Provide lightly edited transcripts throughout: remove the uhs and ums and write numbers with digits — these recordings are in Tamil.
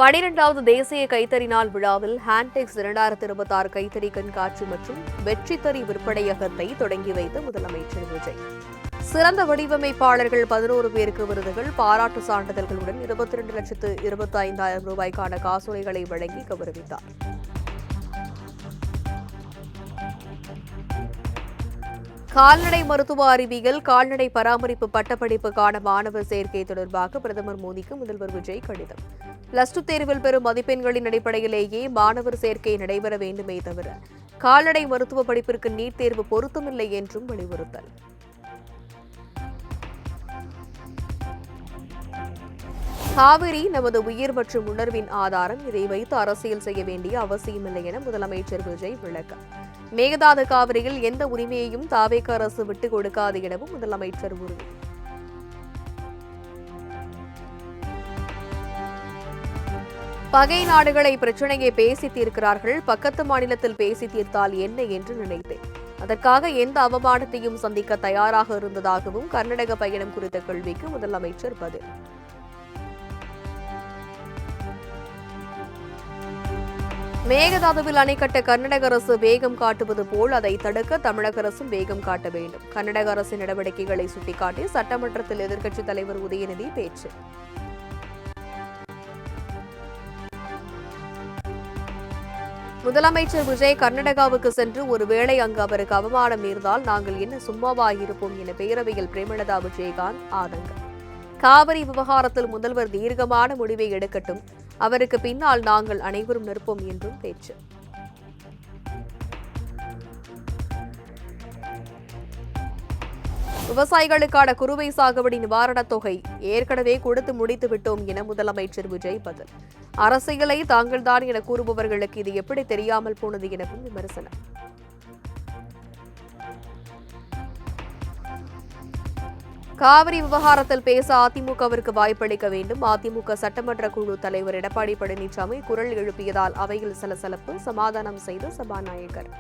12வது தேசிய கைத்தறி நாள் விழாவில் ஹேண்ட்டெக்ஸ் 2026 கைத்தறி கண்காட்சி மற்றும் வெற்றித்தறி விற்பனையகத்தை தொடங்கி வைத்த முதலமைச்சர் விஜய். சிறந்த வடிவமைப்பாளர்கள் 11 பேருக்கு விருதுகள், பாராட்டு சான்றிதழ்களுடன் 22,25,000 ரூபாய்க்கான காசோலைகளை வழங்கி கௌரவித்தார். கால்நடை மருத்துவ அறிவியல், கால்நடை பராமரிப்பு பட்டப்படிப்புக்கான மாணவர் சேர்க்கை தொடர்பாக பிரதமர் மோடிக்கு முதல்வர் விஜய் கடிதம். +2 தேர்வில் பெறும் மதிப்பெண்களின் அடிப்படையிலேயே மாணவர் சேர்க்கை நடைபெற வேண்டுமே தவிர கால்நடை மருத்துவ படிப்பிற்கு நீட் தேர்வு பொருத்தமில்லை என்றும் வலியுறுத்தல். காவிரி நமது உயிர் மற்றும் உணர்வின் ஆதாரம். இதை வைத்து அரசியல் செய்ய வேண்டிய அவசியமில்லை என முதலமைச்சர் விஜய் விளக்கம். மேகதாது காவிரியில் எந்த உரிமையையும் தாவேக அரசு விட்டுக் கொடுக்காது எனவும் முதலமைச்சர் உறுதி. பகை நாடுகளை பிரச்சனையை பேசி தீர்க்கிறார்கள். பக்கத்து மாநிலத்தில் பேசி தீர்த்தால் என்ன என்று நினைத்தேன். அதற்காக எந்த அவமானத்தையும் சந்திக்க தயாராக இருந்ததாகவும் கர்நாடக பயணம் குறித்த கேள்விக்கு முதலமைச்சர் பதில். மேகதாதுவில் அணை கட்ட கர்நாடக அரசு வேகம் காட்டுவது போல் அதை தடுக்க தமிழக அரசும் வேகம் காட்ட வேண்டும். கர்நாடக அரசின் நடவடிக்கைகளை சுட்டிக்காட்டி சட்டமன்றத்தில் எதிர்க்கட்சித் தலைவர் உதயநிதி பேச்சு. முதலமைச்சர் விஜய் கர்நாடகாவுக்கு சென்று ஒருவேளை அங்கு அவருக்கு அவமானம் நேர்ந்தால் நாங்கள் என்ன சும்மாவா இருப்போம் என பேரவையில் பிரேமலதா விஜயகாந்த் ஆதங்கம். காவிரி விவகாரத்தில் முதல்வர் தீர்க்கமான முடிவை எடுக்கட்டும், அவருக்கு பின்னால் நாங்கள் அனைவரும் நிற்போம் என்றும் பேச்சு. விவசாயிகளுக்கான குறுவை சாகுபடி நிவாரணத் தொகை ஏற்கனவே கொடுத்து முடித்து விட்டோம் என முதலமைச்சர் விஜய் பதில். அரசியலை தாங்கள்தான் என கூறுபவர்களுக்கு இது எப்படி தெரியாமல் போனது எனவும் விமர்சனம். காவிரி விவகாரத்தில் பேச அதிமுகவிற்கு வாய்ப்பளிக்க வேண்டும். அதிமுக சட்டமன்ற குழு தலைவர் எடப்பாடி பழனிசாமி குரல் எழுப்பியதால் அவையில் சலசலப்பு. சமாதானம் செய்த சபாநாயகர்.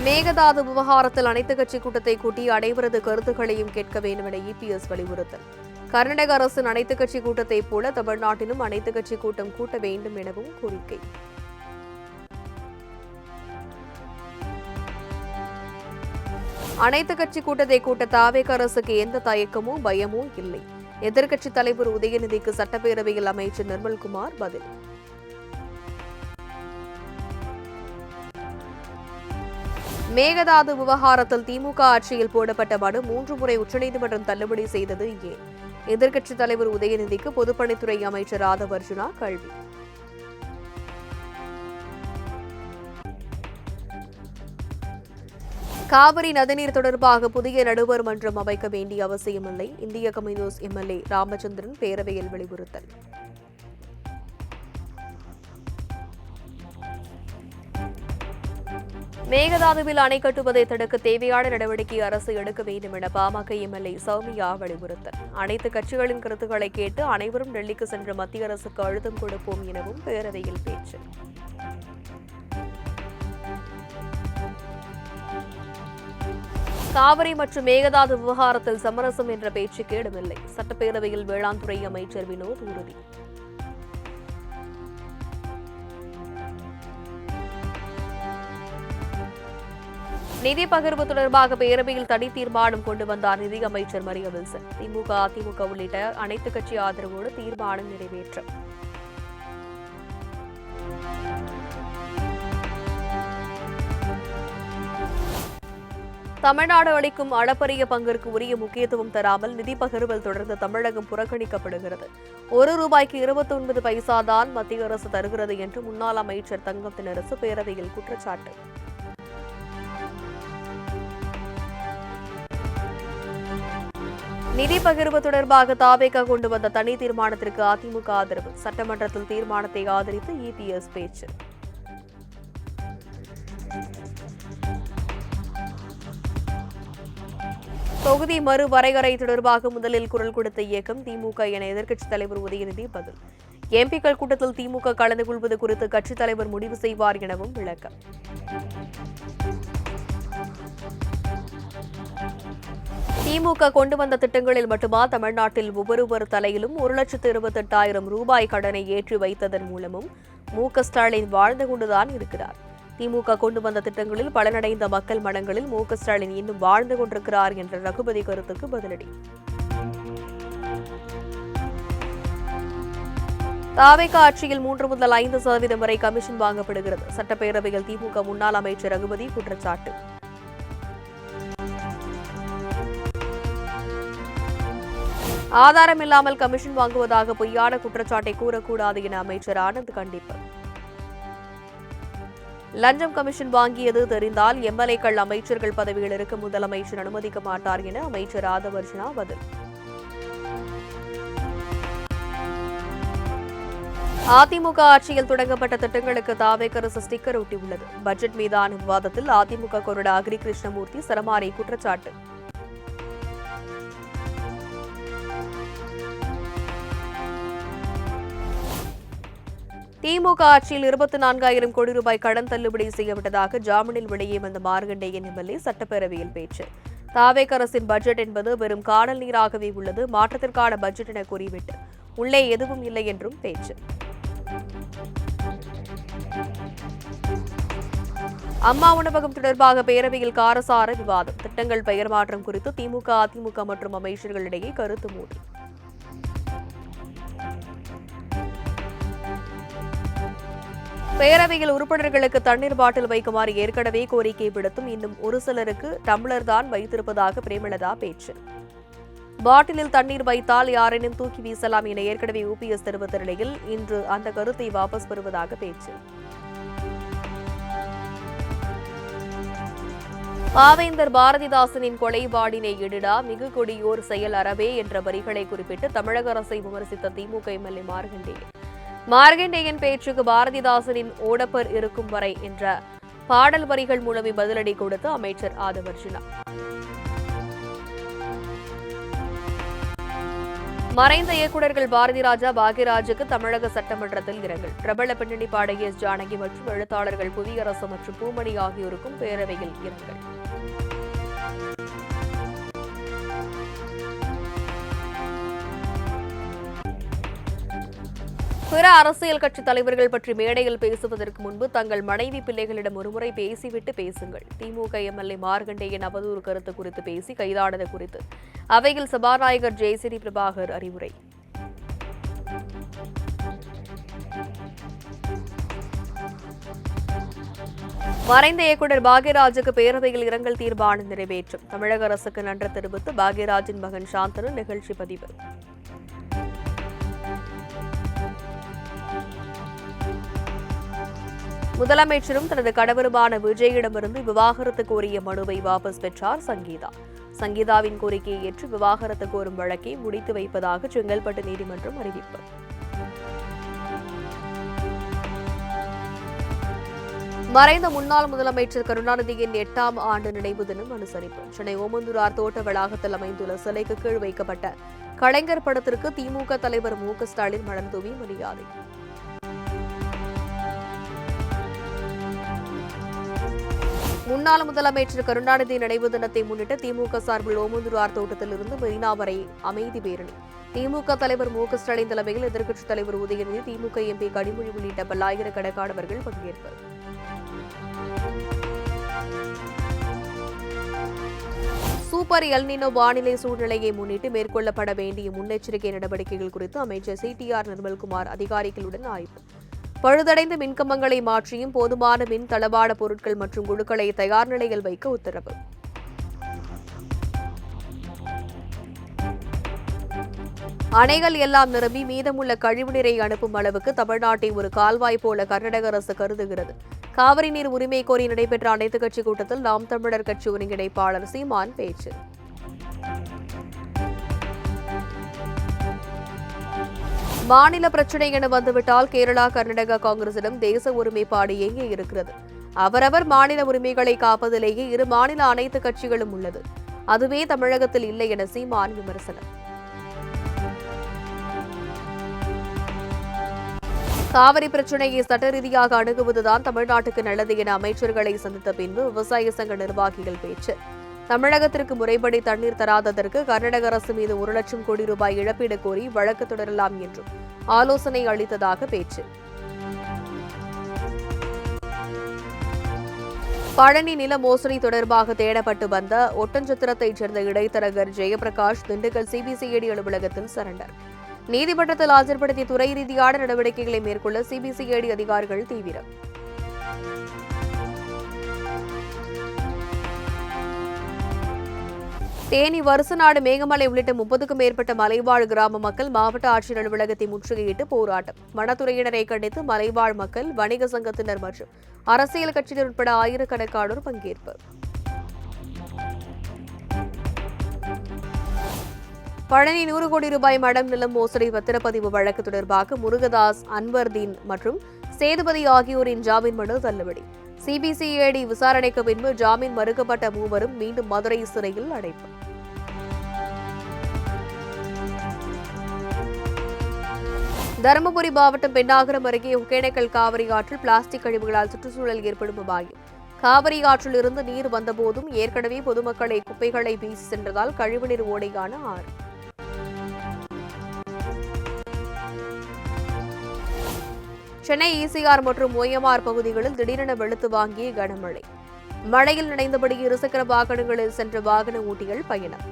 மேகதாது விவகாரத்தில் அனைத்துக் கட்சி கூட்டத்தை கூட்டி அனைவரது கருத்துக்களையும் கேட்க வேண்டும் என EPS வலியுறுத்தல். கர்நாடக அரசின் அனைத்துக் கட்சி கூட்டத்தைப் போல தமிழ்நாட்டிலும் அனைத்துக் கட்சி கூட்டம் கூட்ட வேண்டும் எனவும் கோரிக்கை. அனைத்து கட்சி கூட்டத்தை கூட்ட தாவேக அரசுக்கு எந்த தயக்கமோ பயமோ இல்லை. எதிர்க்கட்சித் தலைவர் உதயநிதிக்கு சட்டப்பேரவையில் அமைச்சர் நிர்மல்குமார் பதில். மேகதாது விவகாரத்தில் திமுக ஆட்சியில் போடப்பட்ட மனு 3 முறை உச்சநீதிமன்றம் தள்ளுபடி செய்தது ஏன்? எதிர்க்கட்சித் தலைவர் உதயநிதிக்கு பொதுப்பணித்துறை அமைச்சர் ஆதவ் அர்ஜுனா கேள்வி. காவிரி நதிநீர் தொடர்பாக புதிய நடுவர் மன்றம் அமைக்க வேண்டிய அவசியமில்லை. இந்திய கம்யூனிஸ்ட் MLA ராமச்சந்திரன் பேரவையில் வலியுறுத்தல். மேகதாதுவில் அணை கட்டுவதை தடுக்க தேவையான நடவடிக்கை அரசு எடுக்க வேண்டும் என பாமக MLA சௌமியா வலியுறுத்தல். அனைத்து கட்சிகளின் கருத்துக்களை கேட்டு அனைவரும் டெல்லிக்கு சென்று மத்திய அரசுக்கு அழுத்தம் கொடுப்போம் எனவும் பேரவையில் பேச்சு. காவிரி மற்றும் மேகதாது விவகாரத்தில் சமரசம் என்ற பேச்சுக்கு இடமில்லை. சட்டப்பேரவையில் வேளாண் துறை அமைச்சர் வினோத் உறுதி. நிதி பகிர்வு தொடர்பாக பேரவையில் தனி தீர்மானம் கொண்டு வந்தார் நிதியமைச்சர் மரிய வில்சன். திமுக, அதிமுக உள்ளிட்ட அனைத்து கட்சி ஆதரவோடு தீர்மானம் நிறைவேற்றம். தமிழ்நாடு அளிக்கும் அளப்பரிய பங்கிற்கு உரிய முக்கியத்துவம் தராமல் நிதி பகிர்வில் தொடர்ந்து தமிழகம் புறக்கணிக்கப்படுகிறது. ₹1க்கு 29 பைசா தான் மத்திய அரசு தருகிறது என்று முன்னாள் அமைச்சர் தங்கம் தென்னரசு பேரவையில் குற்றச்சாட்டு. நிதி பகிர்வு தொடர்பாக தாவேகா கொண்டு வந்த தனி தீர்மானத்திற்கு அதிமுக ஆதரவு. சட்டமன்றத்தில் தீர்மானத்தை ஆதரித்து EPS பேச்சு. தொகுதி மறுவரையறை தொடர்பாக முதலில் குரல் கொடுத்த இயக்கம் திமுக என எதிர்க்கட்சித் தலைவர் உதயநிதி பதில். எம்பிக்கள் கூட்டத்தில் திமுக கலந்து கொள்வது குறித்து கட்சித் தலைவர் முடிவு செய்வார் எனவும் விளக்கம். திமுக கொண்டு வந்த திட்டங்களில் மட்டுமா தமிழ்நாட்டில் ஒவ்வொருவர் தலையிலும் 1,28,000 ரூபாய் கடனை ஏற்றி வைத்ததன் மூலமும் மு.க.ஸ்டாலின் வாழ்ந்து கொண்டுதான் இருக்கிறார். திமுக கொண்டு வந்த திட்டங்களில் பலனடைந்த மக்கள் மனங்களில் மு.க.ஸ்டாலின் இன்னும் வாழ்ந்து கொண்டிருக்கிறார் என்ற ரகுபதி கருத்துக்கு பதிலடி. தாவேக ஆட்சியில் 3 முதல் 5% வரை கமிஷன் வாங்கப்படுகிறது. சட்டப்பேரவையில் திமுக முன்னாள் அமைச்சர் ரகுபதி குற்றச்சாட்டு. ஆதாரமில்லாமல் கமிஷன் வாங்குவதாக பொய்யான குற்றச்சாட்டை கூறக்கூடாது என அமைச்சர் ஆனந்த் கண்டிப்பு. லஞ்சம் கமிஷன் வாங்கியது தெரிந்தால் எம்எல்ஏக்கள் அமைச்சர்கள் பதவியில் இருக்க முதலமைச்சர் அனுமதிக்க மாட்டார் என அமைச்சர் ஆதவர்ஜனா பதில். அதிமுக ஆட்சியில் தொடங்கப்பட்ட திட்டங்களுக்கு தாவேக அரசு ஸ்டிக்கர் ஒட்டியுள்ளது. பட்ஜெட் மீதான விவாதத்தில் அதிமுக கொறடா அக்ரி கிருஷ்ணமூர்த்தி சரமாரி குற்றச்சாட்டு. திமுக ஆட்சியில் 24,000 கோடி ரூபாய் கடன் தள்ளுபடி செய்யப்பட்டதாக ஜாமீனில் வெளியே வந்த மார்கண்டேயன் எம்எல்ஏ சட்டப்பேரவையில் பேச்சு. தாவேக அரசின் பட்ஜெட் என்பது வெறும் காணல் நீராகவே உள்ளது, மாற்றத்திற்கான பட்ஜெட் என கூறிவிட்டு உள்ளே எதுவும் இல்லை என்றும் பேச்சு. அம்மா உணவகம் தொடர்பாக பேரவையில் காரசார விவாதம். திட்டங்கள் பெயர் மாற்றம் குறித்து திமுக, அதிமுக மற்றும் அமைச்சர்களிடையே கருத்து மோதல். பேரவையில் உறுப்பினர்களுக்கு தண்ணீர் பாட்டில் வைக்குமாறு ஏற்கனவே கோரிக்கை விடுத்தும் இன்னும் ஒரு சிலருக்கு டம்ளர் தான் வைத்திருப்பதாக பிரேமலதா பேச்சு. பாட்டிலில் தண்ணீர் வைத்தால் யாரேனும் தூக்கி வீசலாம் என ஏற்கனவே ஓபிஎஸ் தெரிவித்த நிலையில் இன்று அந்த கருத்தை வாபஸ் பெறுவதாக பேச்சு. பாவேந்தர் பாரதிதாசனின் கொலைபாடினை எடுடா மிகு கொடியோர் செயல் அறவே என்ற வரிகளை குறிப்பிட்டு தமிழக அரசை விமர்சித்த திமுக எம்எல்ஏ மார்கண்டேயன் பேச்சுக்கு பாரதிதாசனின் ஓடப்பர் இருக்கும் வரை என்ற பாடல் வரிகள் மூலமே பதிலடி கொடுத்த அமைச்சர் ஆதவர்ஜனா. மறைந்த இயக்குநர்கள் பாரதிராஜா, பாக்யராஜுக்கு தமிழக சட்டமன்றத்தில் இரங்கல். பிரபல பின்னணி பாடகி எஸ். ஜானகி மற்றும் எழுத்தாளர்கள் புவியரசு மற்றும் பூமணி ஆகியோருக்கும் பேரவையில் இரங்கல். பிற அரசியல் கட்சி தலைவர்கள் பற்றி மேடையில் பேசுவதற்கு முன்பு தங்கள் மனைவி பிள்ளைகளிடம் ஒருமுறை பேசிவிட்டு பேசுங்கள். திமுக எம்எல்ஏ மார்கண்டேயன் அவதூறு கருத்து குறித்து பேசி கைதானது குறித்து அவையில் சபாநாயகர் ஜெயசிறி பிரபாகர் அறிவுரை. மறைந்த இயக்குநர் பாக்யராஜுக்கு பேரவையில் இரங்கல் தீர்மானம் நிறைவேற்றும். தமிழக அரசுக்கு நன்றி தெரிவித்து பாக்யராஜின் மகன் சாந்தனு நிகழ்ச்சி பதிவு. முதலமைச்சரும் தனது கணவருமான விஜயிடமிருந்து விவாகரத்து கோரிய மனுவை வாபஸ் பெற்றார் சங்கீதா. சங்கீதாவின் கோரிக்கையை ஏற்று விவாகரத்து கோரும் வழக்கை முடித்து வைப்பதாக செங்கல்பட்டு நீதிமன்றம் அறிவிப்பு. மறைந்த முன்னாள் முதலமைச்சர் கருணாநிதியின் 8ஆம் ஆண்டு நினைவு தினம் அனுசரிப்பு. சென்னை ஓமந்தூரார் தோட்ட வளாகத்தில் அமைந்துள்ள சிலைக்கு கீழ் வைக்கப்பட்ட கலைஞர் படத்திற்கு திமுக தலைவர் மு.க.ஸ்டாலின் மலர் தூவி மரியாதை. முன்னாள் முதலமைச்சர் கருணாநிதி நினைவு தினத்தை முன்னிட்டு திமுக சார்பில் ஓமந்தூரார் தோட்டத்தில் இருந்து மெரினா வரை அமைதி பேரணி. திமுக தலைவர் மு.க.ஸ்டாலின் தலைமையில் எதிர்க்கட்சித் தலைவர் உதயநிதி, திமுக எம்பி கனிமொழி உள்ளிட்ட பல்லாயிரக்கணக்கானவர்கள் பங்கேற்பர். சூப்பர் எல்னினோ வானிலை சூழ்நிலையை முன்னிட்டு மேற்கொள்ளப்பட வேண்டிய முன்னெச்சரிக்கை நடவடிக்கைகள் குறித்து அமைச்சர் சி.டி.ஆர். நிர்மல்குமார் அதிகாரிகளுடன் ஆய்வு. பழுதடைந்த மின்கம்பங்களை மாற்றியும் போதுமான மின் தளவாட பொருட்கள் மற்றும் குழுக்களை தயார் நிலையில் வைக்க உத்தரவு. அணைகள் எல்லாம் நிரம்பி மீதமுள்ள கழிவுநீரை அனுப்பும் அளவுக்கு தமிழ்நாட்டை ஒரு கால்வாய் போல கர்நாடக அரசு கருதுகிறது. காவிரி நீர் உரிமை கோரி நடைபெற்ற அனைத்துக் கட்சி கூட்டத்தில் நாம் தமிழர் கட்சி ஒருங்கிணைப்பாளர் சீமான் பேச்சு. மாநில பிரச்சினை என வந்துவிட்டால் கேரளா, கர்நாடகா காங்கிரசிடம் தேச ஒருமைப்பாடு எங்கே இருக்கிறது? அவரவர் மாநில உரிமைகளை காப்பதிலேயே இரு மாநில அனைத்து கட்சிகளும் உள்ளது. அதுவே தமிழகத்தில் இல்லை என சீமான் விமர்சனம். காவிரி பிரச்சினையை சட்ட ரீதியாக அணுகுவதுதான் தமிழ்நாட்டுக்கு நல்லது என அமைச்சர்களை சந்தித்த பின்பு விவசாய சங்க நிர்வாகிகள் பேச்சு. தமிழகத்திற்கு முறைப்படி தண்ணீர் தராததற்கு கர்நாடக அரசு மீது 1 லட்சம் கோடி ரூபாய் இழப்பீடு கோரி வழக்கு தொடரலாம் என்றும் ஆலோசனை அளித்ததாக பேச்சு. பழனி நில மோசடி தொடர்பாக தேடப்பட்டு வந்த ஒட்டஞ்சத்திரத்தைச் சேர்ந்த இடைத்தரகர் ஜெயபிரகாஷ் திண்டுக்கல் சிபிசிஐடி அலுவலகத்தில் சரண்டர். நீதிமன்றத்தில் ஆஜர்படுத்திய துறை ரீதியான நடவடிக்கைகளை மேற்கொள்ள சிபிசிஐடி அதிகாரிகள் தீவிரம். தேனி, வருசநாடு, மேகமலை உள்ளிட்ட 30க்கும் மேற்பட்ட மலைவாழ் கிராம மக்கள் மாவட்ட ஆட்சியர் அலுவலகத்தை முற்றுகையிட்டு போராட்டம். வனத்துறையினரை கண்டித்து மலைவாழ் மக்கள், வணிக சங்கத்தினர் மற்றும் அரசியல் கட்சியினர் உட்பட ஆயிரக்கணக்கானோர் பங்கேற்பு. பழனி 100 கோடி ரூபாய் மடம் நிலம் மோசடி பத்திரப்பதிவு வழக்கு தொடர்பாக முருகதாஸ், அன்வர்தீன் மற்றும் சேதுபதி ஆகியோரின் ஜாமீன் மனு தள்ளுபடி. சிபிசிஐடி விசாரணைக்கு பின்பு ஜாமீன் மறுக்கப்பட்ட மூவரும் மீண்டும் மதுரை சிறையில் அடைப்பு. தருமபுரி மாவட்டம் பென்னாகரம் அருகே ஒகேனக்கல் காவிரி ஆற்றில் பிளாஸ்டிக் கழிவுகளால் சுற்றுச்சூழல் ஏற்படும் அபாயம். காவிரி ஆற்றில் இருந்து நீர் வந்தபோதும் ஏற்கனவே பொதுமக்களை குப்பைகளை வீசி சென்றதால் கழிவுநீர் ஓடையான ஆறு. சென்னை ஈசிஆர் மற்றும் ஓஎம்ஆர் பகுதிகளில் திடீரென வெளுத்து வாங்கிய கனமழை. மழையில் நனைந்தபடி இருசக்கர வாகனங்களில் சென்ற வாகன ஓட்டிகள் பயணம்.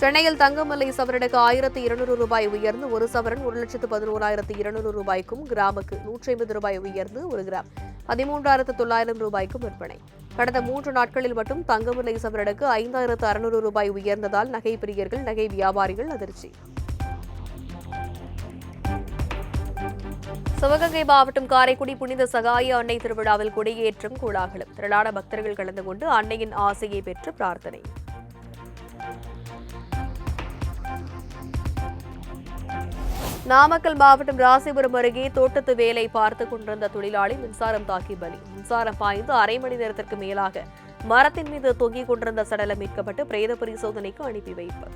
சென்னையில் தங்கம் விலை சவரனுக்கு 1200 ரூபாய் உயர்ந்து 1 சவரன் 1,11,200 ரூபாய்க்கும், கிராமுக்கு 150 ரூபாய் உயர்ந்து 1 கிராம் 13,900 ரூபாய்க்கும் விற்பனை. கடந்த 3 நாட்களில் மட்டும் தங்கம் விலை சவரனுக்கு 5,600 ரூபாய் உயர்ந்ததால் நகை பிரியர்கள், நகை வியாபாரிகள் அதிர்ச்சி. சிவகங்கை மாவட்டம் காரைக்குடி புனித சகாய அன்னை திருவிழாவில் கொடியேற்றம், கோலாகலம். திரளான பக்தர்கள் கலந்து கொண்டு அன்னையின் ஆசையை பெற்று பிரார்த்தனை. நாமக்கல் மாவட்டம் ராசிபுரம் அருகே தோட்டத்து வேலை பார்த்துக் கொண்டிருந்த தொழிலாளி மின்சாரம் தாக்கி பலி. மின்சாரம் பாய்ந்து 1/2 மணி நேரத்திற்கு மேலாக மரத்தின் மீது தொங்கிக் கொண்டிருந்த சடலம் மீட்கப்பட்டு பிரேத பரிசோதனைக்கு அனுப்பி வைப்பு.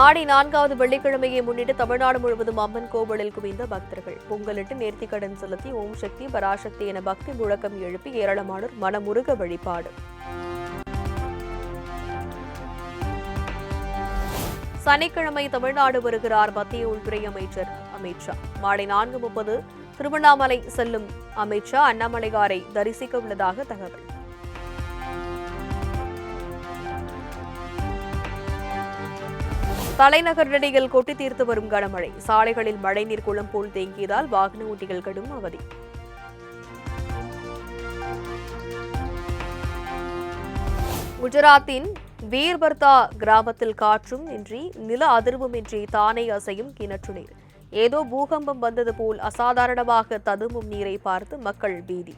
ஆடி 4வது வெள்ளிக்கிழமையை முன்னிட்டு தமிழ்நாடு முழுவதும் அம்மன் கோவிலில் குவிந்த பக்தர்கள் பொங்கலிட்டு நேர்த்திக்கடன் செலுத்தி ஓம் சக்தி பராசக்தி என பக்தி முழக்கம் எழுப்பி ஏராளமானோர் மனமுருக வழிபாடு. சனிக்கிழமை தமிழ்நாடு வருகிறார் மத்திய உள்துறை அமைச்சர் அமித் ஷா. மாலை 4:30 திருவண்ணாமலை செல்லும் அமித் ஷா அண்ணாமலையாரை தரிசிக்க உள்ளதாக தகவல். தலைநகர் டெல்லியில் கொட்டி தீர்த்து வரும் கனமழை. சாலைகளில் மழைநீர் குளம் போல் தேங்கியதால் வாகன ஓட்டிகள் கடும் அவதி. குஜராத்தின் வீர்பர்தா கிராமத்தில் காற்றும் இன்றி நில அதிர்வும் இன்றி தானே அசையும் கிணற்று நீர். ஏதோ பூகம்பம் வந்தது போல் அசாதாரணமாக ததும்பும் நீரை பார்த்து மக்கள் பீதி.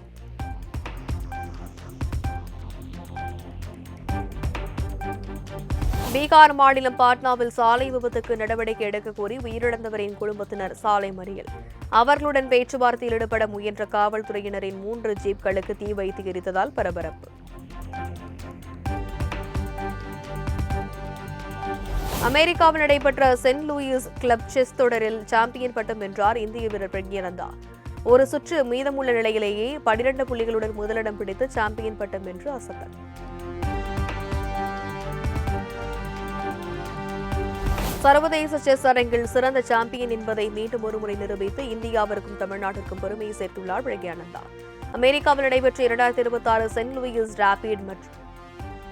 பீகார் மாநிலம் பாட்னாவில் சாலை விபத்துக்கு நடவடிக்கை எடுக்க கோரி உயிரிழந்தவரின் குடும்பத்தினர் சாலை மறியல். அவர்களுடன் பேச்சுவார்த்தையில் ஈடுபட முயன்ற காவல்துறையினரின் 3 ஜீப்களுக்கு தீ வைத்து எரித்ததால் பரபரப்பு. அமெரிக்காவில் நடைபெற்ற சென்ட் லூயிஸ் கிளப் செஸ் தொடரில் சாம்பியன் பட்டம் வென்றார் இந்திய வீரர் பிரக்யானந்தா. ஒரு சுற்று மீதமுள்ள நிலையிலேயே 12 புள்ளிகளுடன் முதலிடம் பிடித்து சாம்பியன் பட்டம் வென்று அசத்தல். சர்வதேச செஸ் அரங்கில் சிறந்த சாம்பியன் என்பதை மீண்டும் ஒருமுறை நிரூபித்து இந்தியாவிற்கும் தமிழ்நாட்டிற்கும் பெருமையை சேர்த்துள்ளார் பிரக்யானந்தா. அமெரிக்காவில் நடைபெற்ற 2026 சென்ட் லூயிஸ் ராபிட் மற்றும்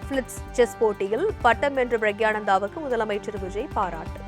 பிளிட்ஸ் செஸ் போட்டியில் பட்டம் வென்ற பிரக்யானந்தாவுக்கு முதலமைச்சர் விஜய் பாராட்டு.